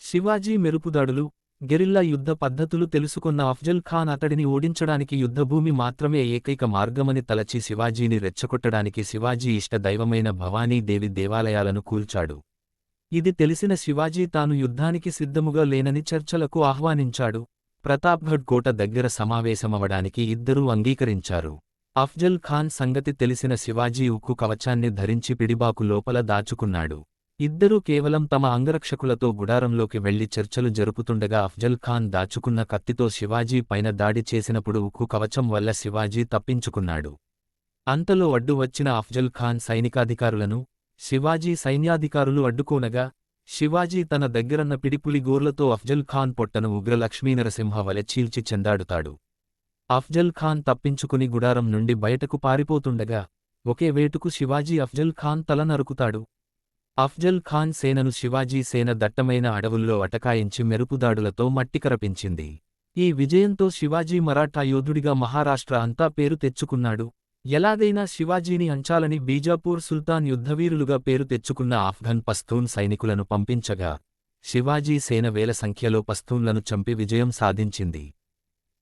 Shivaji మెరుపుదాడులు, guerrilla యుద్ధ పద్ధతులు తెలుసుకున్న అఫ్జల్ ఖాన్ అతడిని ఓడించడానికి యుద్ధభూమి మాత్రమే ఏకైక మార్గమని తలచి శివాజీని రెచ్చగొట్టడానికి శివాజీ ఇష్ట దైవమైన భవానీదేవి దేవాలయాలను కూల్చాడు. ఇది తెలిసిన శివాజీ తాను యుద్ధానికి సిద్ధముగా లేనని చర్చలకు ఆహ్వానించాడు. ప్రతాప్గఢ్ కోట దగ్గర సమావేశమవడానికి ఇద్దరూ అంగీకరించారు. అఫ్జల్ ఖాన్ సంగతి తెలిసిన శివాజీ ఉక్కు కవచాన్ని ధరించి పిడిబాకు లోపల దాచుకున్నాడు. ఇద్దరూ కేవలం తమ అంగరక్షకులతో గుడారంలోకి వెళ్లి చర్చలు జరుపుతుండగా అఫ్జల్ ఖాన్ దాచుకున్న కత్తితో శివాజీ పైన దాడి చేసినప్పుడు ఉక్కు కవచం వల్ల శివాజీ తప్పించుకున్నాడు. అంతలో అడ్డు వచ్చిన అఫ్జల్ ఖాన్ సైనికాధికారులను, శివాజీ సైన్యాధికారులు అడ్డుకోనగా, శివాజీ తన దగ్గరన్న పిడిపులి గోర్లతో అఫ్జల్ ఖాన్ పొట్టను ఉగ్ర లక్ష్మీనరసింహ వలె చీల్చి చెండాడుతాడు. అఫ్జల్ ఖాన్ తప్పించుకుని గుడారం నుండి బయటకు పారిపోతుండగా, ఒకే వేటుకు శివాజీ అఫ్జల్ ఖాన్ తల నరుకుతాడు. అఫ్జల్ ఖాన్ సేనను శివాజీ సేన దట్టమైన అడవుల్లో అటకాయించి మెరుపుదాడులతో మట్టికరపించింది. ఈ విజయంతో శివాజీ మరాఠా యోధుడిగా మహారాష్ట్ర అంతా పేరు తెచ్చుకున్నాడు. ఎలాగైనా శివాజీని అంచాలని బీజాపూర్ సుల్తాన్ యుద్ధవీరులుగా పేరు తెచ్చుకున్న ఆఫ్ఘన్ పస్తూన్ సైనికులను పంపించగా, శివాజీ సేన వేల సంఖ్యలో పస్తూన్లను చంపి విజయం సాధించింది.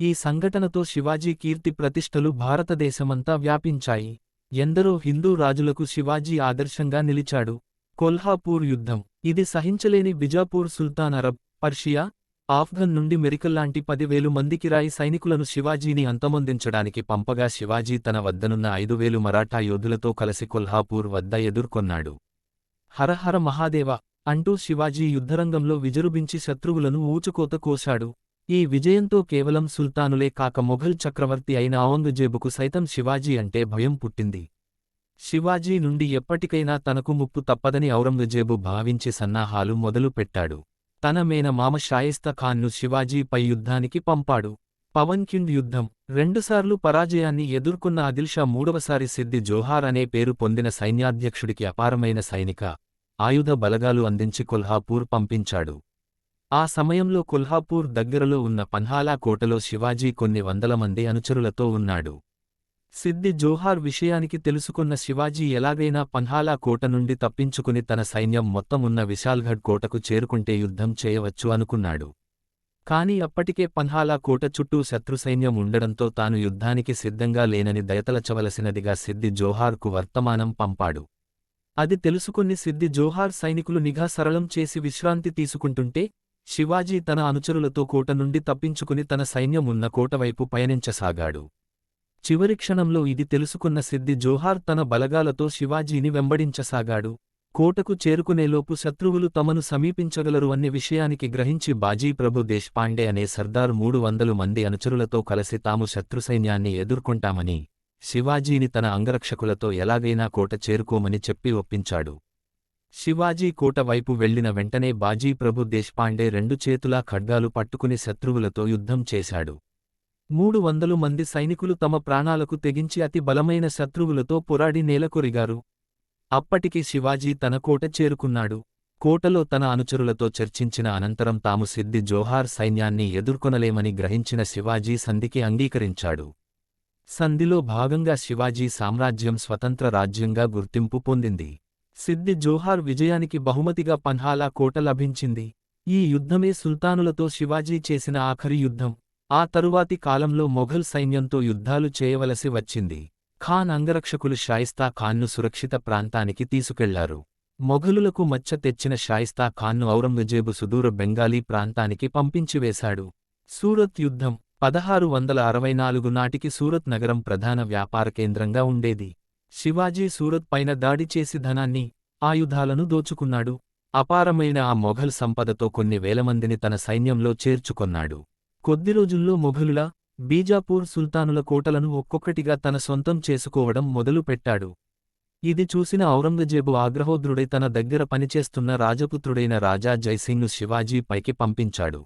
ఈ సంఘటనతో శివాజీ కీర్తి ప్రతిష్టలు భారతదేశమంతా వ్యాపించాయి. ఎందరో హిందూ రాజులకు శివాజీ ఆదర్శంగా నిలిచాడు. కొల్హాపూర్ యుద్ధం. ఇది సహించలేని బిజాపూర్ సుల్తాన్ అరబ్, పర్షియా, ఆఫ్ఘన్ నుండి మెరికల్లాంటి 10,000 మంది కిరాయి సైనికులను శివాజీని అంతమొందించడానికి పంపగా శివాజీ తన వద్దనున్న 5,000 మరాఠా యోధులతో కలిసి కొల్హాపూర్ వద్ద ఎదుర్కొన్నాడు. హరహర మహాదేవ అంటూ శివాజీ యుద్ధరంగంలో విజృంభించి శత్రువులను ఊచకోత కోశాడు. ఈ విజయంతో కేవలం సుల్తానులే కాక మొఘల్ చక్రవర్తి అయిన ఔరంగజేబుకు సైతం శివాజీ అంటే భయం పుట్టింది. శివాజీ నుండి ఎప్పటికైనా తనకు ముప్పు తప్పదని ఔరంగజేబు భావించి సన్నాహాలు మొదలు పెట్టాడు. తన మేనమామ షాయిస్తా ఖాన్ను శివాజీపై యుద్ధానికి పంపాడు. పవన్కిండ్ యుద్ధం. రెండుసార్లు పరాజయాన్ని ఎదుర్కొన్న ఆదిల్షా మూడవసారి సిద్ది జోహార్ అనే పేరు పొందిన సైన్యాధ్యక్షుడికి అపారమైన సైనిక, ఆయుధ బలగాలు అందించి కొల్హాపూర్ పంపించాడు. ఆ సమయంలో కొల్హాపూర్ దగ్గరలో ఉన్న పన్హాలా కోటలో శివాజీ కొన్ని వందల మంది అనుచరులతో ఉన్నాడు. సిద్ది జోహార్ విషయానికి తెలుసుకున్న శివాజీ ఎలాగైనా పన్హాలా కోట నుండి తప్పించుకుని తన సైన్యం మొత్తం ఉన్న విశాల్గఢ్ కోటకు చేరుకుంటే యుద్ధం చేయవచ్చు అనుకున్నాడు. కాని అప్పటికే పన్హాలా కోట చుట్టూ శత్రుసైన్యం ఉండడంతో తాను యుద్ధానికి సిద్ధంగా లేనని దయతలచవలసినదిగా సిద్ది జోహార్కు వర్తమానం పంపాడు. అది తెలుసుకుని సిద్ది జోహార్ సైనికులు నిఘా సరళం చేసి విశ్రాంతి తీసుకుంటుంటే, శివాజీ తన అనుచరులతో కోట నుండి తప్పించుకుని తన సైన్యం ఉన్న కోటవైపు పయనించసాగాడు. చివరి క్షణంలో ఇది తెలుసుకున్న సిద్ది జోహార్ తన బలగాలతో శివాజీని వెంబడించసాగాడు. కోటకు చేరుకునేలోపు శత్రువులు తమను సమీపించగలరు అనే విషయానికి గ్రహించి బాజీ ప్రభు దేశ్పాండే అనే సర్దార్ 300 మంది అనుచరులతో కలిసి తాము శత్రుసైన్యాన్ని ఎదుర్కొంటామని, శివాజీని తన అంగరక్షకులతో ఎలాగైనా కోట చేరుకోమని చెప్పి ఒప్పించాడు. శివాజీ కోట వైపు వెళ్లిన వెంటనే బాజీ ప్రభు దేశ్పాండే 2 చేతులా ఖడ్గాలు పట్టుకుని శత్రువులతో యుద్ధం చేశాడు. 300 మంది సైనికులు తమ ప్రాణాలకు తెగించి అతి బలమైన శత్రువులతో పోరాడి నేలకొరిగారు. అప్పటికి శివాజీ తన కోట చేరుకున్నాడు. కోటలో తన అనుచరులతో చర్చించిన అనంతరం తాము సిద్ది జోహార్ సైన్యాన్ని ఎదుర్కొనలేమని గ్రహించిన శివాజీ సంధికి అంగీకరించాడు. సంధిలో భాగంగా శివాజీ సామ్రాజ్యం స్వతంత్ర రాజ్యంగా గుర్తింపు పొందింది. సిద్ది జోహార్ విజయానికి బహుమతిగా పన్హాలా కోట లభించింది. ఈ యుద్ధమే సుల్తానులతో శివాజీ చేసిన ఆఖరి యుద్ధం. ఆ తరువాతి కాలంలో మొఘల్ సైన్యంతో యుద్ధాలు చేయవలసి వచ్చింది. ఖాన్ అంగరక్షకులు షాయిస్తా ఖాన్ను సురక్షిత ప్రాంతానికి తీసుకెళ్లారు. మొఘలులకు మచ్చ తెచ్చిన షాయిస్తా ఖాన్ను ఔరంగజేబు సుదూర బెంగాలీ ప్రాంతానికి పంపించివేశాడు. సూరత్ యుద్ధం. 1664 నాటికి సూరత్ నగరం ప్రధాన వ్యాపార కేంద్రంగా ఉండేది. శివాజీ సూరత్ పైన దాడి చేసి ధనాన్ని, ఆయుధాలను దోచుకున్నాడు. అపారమైన ఆ మొఘల్ సంపదతో కొన్ని వేలమందిని తన సైన్యంలో చేర్చుకొన్నాడు. కొద్ది రోజుల్లో మొఘలుల, బీజాపూర్ సుల్తానుల కోటలను ఒక్కొక్కటిగా తన సొంతం చేసుకోవడం మొదలుపెట్టాడు. ఇది చూసిన ఔరంగజేబు ఆగ్రహోద్రుడై తన దగ్గర పనిచేస్తున్న రాజపుత్రుడైన రాజా జైసింగ్ను శివాజీ పైకి పంపించాడు.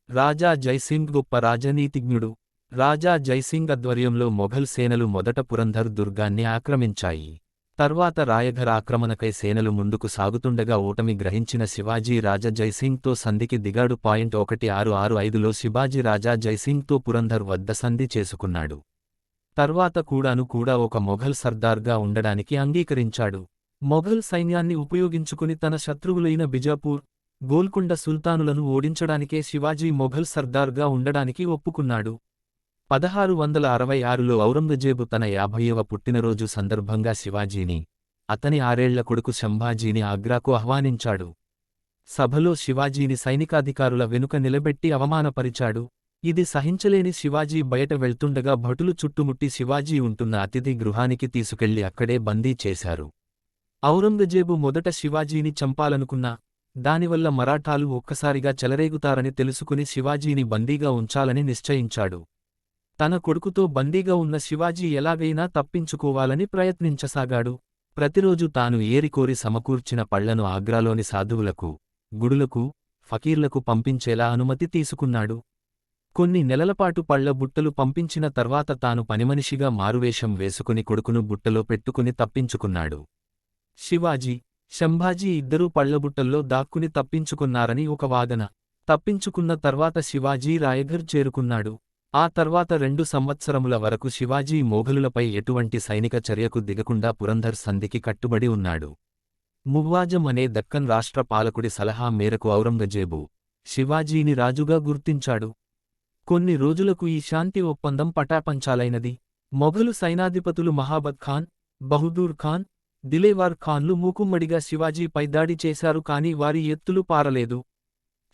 రాజా జైసింగ్ గొప్ప రాజనీతిజ్ఞుడు. రాజా జైసింగ్ ఆధ్వర్యంలో మొఘల్ సేనలు మొదట పురంధర్ దుర్గాన్ని ఆక్రమించాయి. తర్వాత రాయఘర్ ఆక్రమణకై సేనలు ముందుకు సాగుతుండగా ఓటమి గ్రహించిన శివాజీ రాజా జైసింగ్తో సంధికి దిగాడు. 1665లో శివాజీ రాజా జైసింగ్తో పురంధర్ వద్ద సంధి చేసుకున్నాడు. తర్వాత కూడా ఒక మొఘల్ సర్దార్గా ఉండడానికి అంగీకరించాడు. మొఘల్ సైన్యాన్ని ఉపయోగించుకుని తన శత్రువులైన బిజాపూర్, గోల్కొండ సుల్తానులను ఓడించడానికే శివాజీ మొఘల్ సర్దార్గా ఉండడానికి ఒప్పుకున్నాడు. 1666లో ఔరంగజేబు తన 50వ పుట్టినరోజు సందర్భంగా శివాజీని, అతని 6ఏళ్ల కొడుకు సంభాజీని ఆగ్రాకు ఆహ్వానించాడు. సభలో శివాజీని సైనికాధికారుల వెనుక నిలబెట్టి అవమానపరిచాడు. ఇది సహించలేని శివాజీ బయట వెళ్తుండగా భటులు చుట్టుముట్టి శివాజీ ఉంటున్న అతిథి గృహానికి తీసుకెళ్లి అక్కడే బందీ చేశారు. ఔరంగజేబు మొదట శివాజీని చంపాలనుకున్నా, దానివల్ల మరాఠాలు ఒక్కసారిగా చెలరేగుతారని తెలుసుకుని శివాజీని బందీగా ఉంచాలని నిశ్చయించాడు. తన కొడుకుతో బందీగా ఉన్న శివాజీ ఎలాగైనా తప్పించుకోవాలని ప్రయత్నించసాగాడు. ప్రతిరోజు తాను ఏరికోరి సమకూర్చిన పళ్లను ఆగ్రాలోని సాధువులకు, గుడులకు, ఫకీర్లకు పంపించేలా అనుమతి తీసుకున్నాడు. కొన్ని నెలలపాటు పళ్ల బుట్టలు పంపించిన తర్వాత తాను పనిమనిషిగా మారువేషం వేసుకుని కొడుకును బుట్టలో పెట్టుకుని తప్పించుకున్నాడు. శివాజీ, సంభాజీ ఇద్దరూ పళ్లబుట్టల్లో దాక్కుని తప్పించుకున్నారని ఒక వాదన. తప్పించుకున్న తర్వాత శివాజీ రాయఘర్ చేరుకున్నాడు. ఆ తర్వాత 2 సంవత్సరముల వరకు శివాజీ మొఘలులపై ఎటువంటి సైనిక చర్యకు దిగకుండా పురంధర్ సంధికి కట్టుబడి ఉన్నాడు. మువ్వాజం అనే దక్కన్ రాష్ట్ర పాలకుడి సలహా మేరకు ఔరంగజేబు శివాజీని రాజుగా గుర్తించాడు. కొన్ని రోజులకు ఈ శాంతి ఒప్పందం పటాపంచాలైనది. మొఘలు సైనాధిపతులు మహాబత్ ఖాన్, బహదూర్ ఖాన్, దిలేవార్ ఖాన్లు మూకుమ్మడిగా శివాజీపై దాడి చేశారు, కాని వారి ఎత్తులు పారలేదు.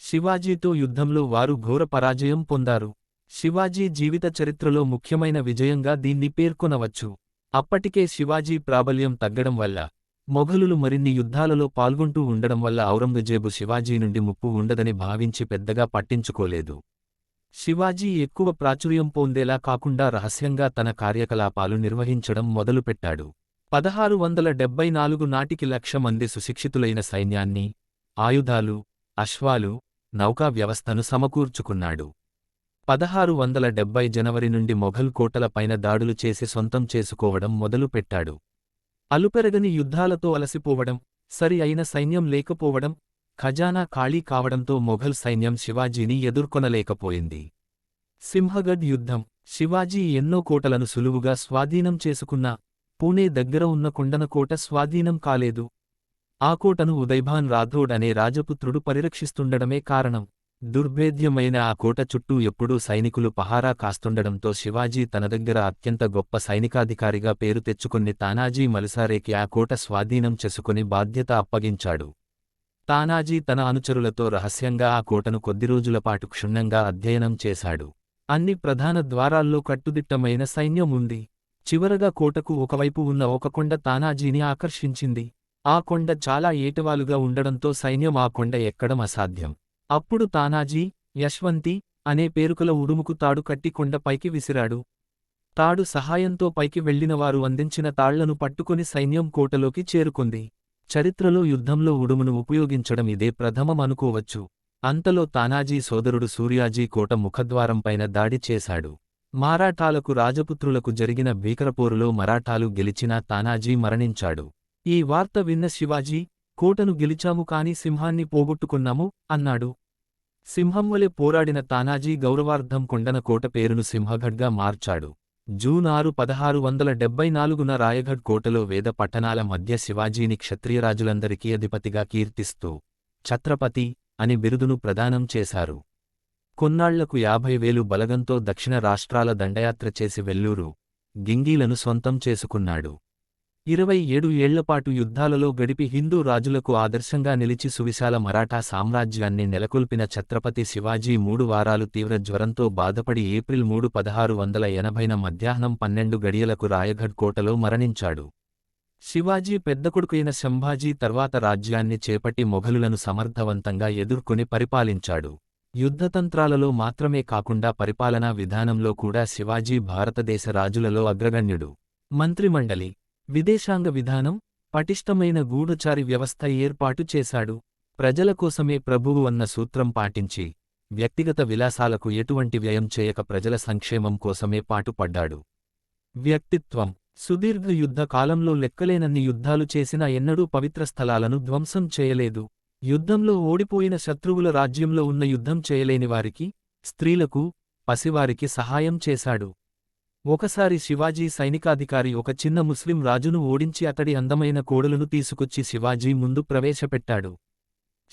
శివాజీతో యుద్ధంలో వారు ఘోర పరాజయం పొందారు. శివాజీ జీవిత చరిత్రలో ముఖ్యమైన విజయంగా దీన్ని పేర్కొనవచ్చు. అప్పటికే శివాజీ ప్రాబల్యం తగ్గడం వల్ల, మొఘలులు మరిన్ని యుద్ధాలలో పాల్గొంటూ ఉండడం వల్ల ఔరంగజేబు శివాజీ నుండి ముప్పు ఉండదని భావించి పెద్దగా పట్టించుకోలేదు. శివాజీ ఎక్కువ ప్రాచుర్యం పొందేలా కాకుండా రహస్యంగా తన కార్యకలాపాలు నిర్వహించడం మొదలుపెట్టాడు. 1674 నాటికి 1,00,000 మంది సుశిక్షితులైన సైన్యాన్ని, ఆయుధాలు, అశ్వాలు, నౌకా వ్యవస్థను సమకూర్చుకున్నాడు. 1670 జనవరి నుండి మొఘల్ కోటలపైన దాడులు చేసి సొంతం చేసుకోవడం మొదలుపెట్టాడు. అలుపెరగని యుద్ధాలతో అలసిపోవడం, సరి అయిన సైన్యం లేకపోవడం, ఖజానా ఖాళీ కావడంతో మొఘల్ సైన్యం శివాజీని ఎదుర్కొనలేకపోయింది. సింహగఢ్ యుద్ధం. శివాజీ ఎన్నో కోటలను సులువుగా స్వాధీనం చేసుకున్నా, పూణే దగ్గర ఉన్న కొండనకోట స్వాధీనం కాలేదు. ఆ కోటను ఉదయ్భాన్ రాథోడ్ అనే రాజపుత్రుడు పరిరక్షిస్తుండడమే కారణం. దుర్భేద్యమైన ఆ కోట చుట్టూ ఎప్పుడూ సైనికులు పహారా కాస్తుండడంతో శివాజీ తన దగ్గర అత్యంత గొప్ప సైనికాధికారిగా పేరు తెచ్చుకుని తానాజీ మల్సారేకి ఆ కోట స్వాధీనం చేసుకుని బాధ్యత అప్పగించాడు. తానాజీ తన అనుచరులతో రహస్యంగా ఆ కోటను కొద్ది రోజులపాటు క్షుణ్ణంగా అధ్యయనం చేశాడు. అన్ని ప్రధాన ద్వారాల్లో కట్టుదిట్టమైన సైన్యం ఉంది. చివరగా కోటకు ఒకవైపు ఉన్న ఒక కొండ తానాజీని ఆకర్షించింది. ఆ కొండ చాలా ఏటవాలుగా ఉండడంతో సైన్యం ఆ కొండ ఎక్కడం అసాధ్యం. అప్పుడు తానాజీ, యశ్వంతి అనే పేరుకల ఉడుముకు తాడు కట్టి కొండపైకి విసిరాడు. తాడు సహాయంతో పైకి వెళ్లినవారు అందించిన తాళ్లను పట్టుకుని సైన్యం కోటలోకి చేరుకుంది. చరిత్రలో యుద్ధంలో ఉడుమును ఉపయోగించడం ఇదే ప్రథమం అనుకోవచ్చు. అంతలో తానాజీ సోదరుడు సూర్యాజీ కోట ముఖద్వారంపైన దాడి చేశాడు. మరాఠాలకు రాజపుత్రులకు జరిగిన భీకరపోరులో మరాఠాలు గెలిచినా తానాజీ మరణించాడు. ఈ వార్త విన్న శివాజీ, కోటను గెలిచాము కాని సింహాన్ని పోగొట్టుకున్నాము అన్నాడు. సింహంవలె పోరాడిన తానాజీ గౌరవార్థం కొండన కోట పేరును సింహగఢ్గా మార్చాడు. జూన్ 6, 1674న రాయగఢ్ కోటలో వేద పట్టణాల మధ్య శివాజీని క్షత్రియరాజులందరికీ అధిపతిగా కీర్తిస్తూ ఛత్రపతి అని బిరుదును ప్రదానం చేశారు. కొన్నాళ్లకు 50,000 బలగంతో దక్షిణ రాష్ట్రాల దండయాత్ర చేసి వెల్లూరు, గింగీలను సొంతం చేసుకున్నాడు. 27 ఏళ్లపాటు యుద్ధాలలో గడిపి హిందూ రాజులకు ఆదర్శంగా నిలిచి సువిశాల మరాఠా సామ్రాజ్యాన్ని నెలకొల్పిన ఛత్రపతి శివాజీ 3 వారాలు తీవ్ర జ్వరంతో బాధపడి ఏప్రిల్ 3, 1680న మధ్యాహ్నం 12 గడియలకు రాయగఢ్ కోటలో మరణించాడు. శివాజీ పెద్ద కొడుకైన సంభాజీ తర్వాత రాజ్యాన్ని చేపట్టి మొఘలులను సమర్థవంతంగా ఎదుర్కొని పరిపాలించాడు. యుద్ధతంత్రాలలో మాత్రమే కాకుండా పరిపాలనా విధానంలో కూడా శివాజీ భారతదేశ రాజులలో అగ్రగణ్యుడు. మంత్రిమండలి, విదేశాంగ విధానం, పటిష్టమైన గూఢచారి వ్యవస్థ ఏర్పాటు చేశాడు. ప్రజల కోసమే ప్రభువు అన్న సూత్రం పాటించి, వ్యక్తిగత విలాసాలకు ఎటువంటి వ్యయం చేయక ప్రజల సంక్షేమం కోసమే పాటుపడ్డాడు. వ్యక్తిత్వం. సుదీర్ఘ యుద్ధ కాలంలో లెక్కలేనన్ని యుద్ధాలు చేసినా ఎన్నడూ పవిత్ర స్థలాలను ధ్వంసం చేయలేదు. యుద్ధంలో ఓడిపోయిన శత్రువుల రాజ్యంలో ఉన్న యుద్ధం చేయలేనివారికి, స్త్రీలకు, పసివారికి సహాయం చేశాడు. ఒకసారి శివాజీ సైనికాధికారి ఒక చిన్న ముస్లిం రాజును ఓడించి అతడి అందమైన కోడలును తీసుకొచ్చి శివాజీ ముందు ప్రవేశపెట్టాడు.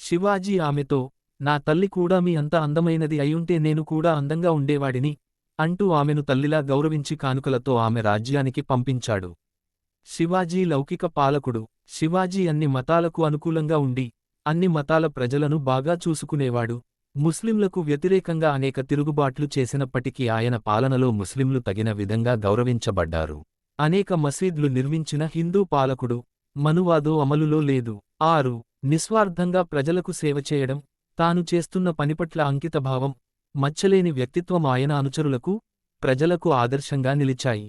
శివాజీ ఆమెతో, నా తల్లి కూడా మీ అంత అందమైనది అయుంటే నేను కూడా అందంగా ఉండేవాడిని అంటూ ఆమెను తల్లిలా గౌరవించి కానుకలతో ఆమె రాజ్యానికి పంపించాడు. శివాజీ లౌకిక పాలకుడు. శివాజీ అన్ని మతాలకు అనుకూలంగా ఉండి, అన్ని మతాల ప్రజలను బాగా చూసుకునేవాడు. ముస్లింలకు వ్యతిరేకంగా అనేక తిరుగుబాట్లు చేసినప్పటికీ ఆయన పాలనలో ముస్లింలు తగిన విధంగా గౌరవించబడ్డారు. అనేక మసీద్లు నిర్మించిన హిందూ పాలకుడు. మనువాదో అమలులో లేదు. 6. నిస్వార్థంగా ప్రజలకు సేవ చేయడం. తాను చేస్తున్న పనిపట్ల అంకితభావం, మచ్చలేని వ్యక్తిత్వం ఆయన అనుచరులకు, ప్రజలకు ఆదర్శంగా నిలిచాయి.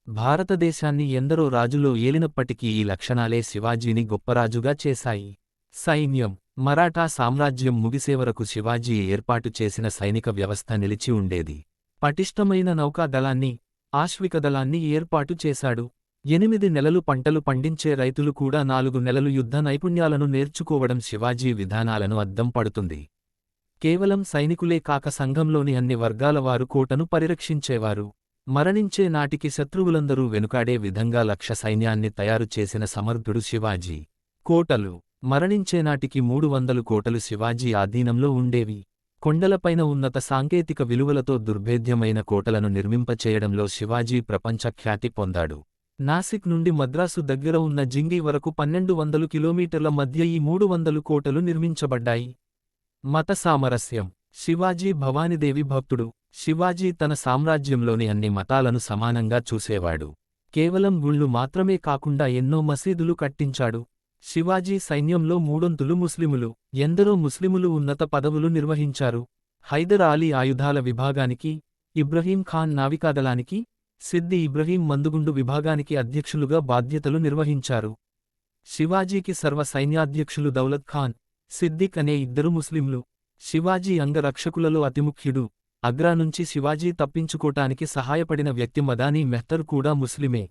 భారతదేశాన్ని ఎందరో రాజులో ఏలినప్పటికీ ఈ లక్షణాలే శివాజీని గొప్పరాజుగా చేశాయి. సైన్యం. మరాఠా సామ్రాజ్యం ముగిసేవరకు శివాజీ ఏర్పాటు చేసిన సైనిక వ్యవస్థ నిలిచి ఉండేది. పటిష్టమైన నౌకాదళాన్ని, ఆశ్వికదళాన్ని ఏర్పాటు చేశాడు. 8 నెలలు పంటలు పండించే రైతులు కూడా 4 నెలలు యుద్ధ నైపుణ్యాలను నేర్చుకోవడం శివాజీ విధానాలను అద్దం పడుతుంది. కేవలం సైనికులే కాక సంఘంలోని అన్ని వర్గాల వారు కోటను పరిరక్షించేవారు. మరణించే నాటికి శత్రువులందరూ వెనుకాడే విధంగా లక్ష సైన్యాన్ని తయారు చేసిన సమర్థుడు శివాజీ. కోటలు. మరణించేనాటికి 300 కోటలు శివాజీ ఆధీనంలో ఉండేవి. కొండలపైన ఉన్నత సాంకేతిక విలువలతో దుర్భేద్యమైన కోటలను నిర్మింపచేయడంలో శివాజీ ప్రపంచ ఖ్యాతి పొందాడు. నాసిక్ నుండి మద్రాసు దగ్గర ఉన్న జింగి వరకు 1200 కిలోమీటర్ల మధ్య ఈ 300 కోటలు నిర్మించబడ్డాయి. మత సామరస్యం. శివాజీ భవానీదేవి భక్తుడు. శివాజీ తన సామ్రాజ్యంలోని అన్ని మతాలను సమానంగా చూసేవాడు. కేవలం గుళ్ళు మాత్రమే కాకుండా ఎన్నో మసీదులు కట్టించాడు. శివాజీ సైన్యంలో 3/4 ముస్లిములు. ఎందరో ముస్లిములు ఉన్నత పదవులు నిర్వహించారు. హైదర్ అలీ ఆయుధాల విభాగానికి, ఇబ్రహీం ఖాన్ నావికాదళానికి, సిద్ది ఇబ్రహీం మందుగుండు విభాగానికి అధ్యక్షులుగా బాధ్యతలు నిర్వహించారు. శివాజీకి సర్వ సైన్యాధ్యక్షులు దౌలత్ ఖాన్, సిద్దిక్ అనే 2 ముస్లింలు. శివాజీ అంగరక్షకులలో అతిముఖ్యుడు. అగ్రా నుంచి శివాజీ తప్పించుకోటానికి సహాయపడిన వ్యక్తి మదానీ మెహ్తర్ కూడా ముస్లిమే.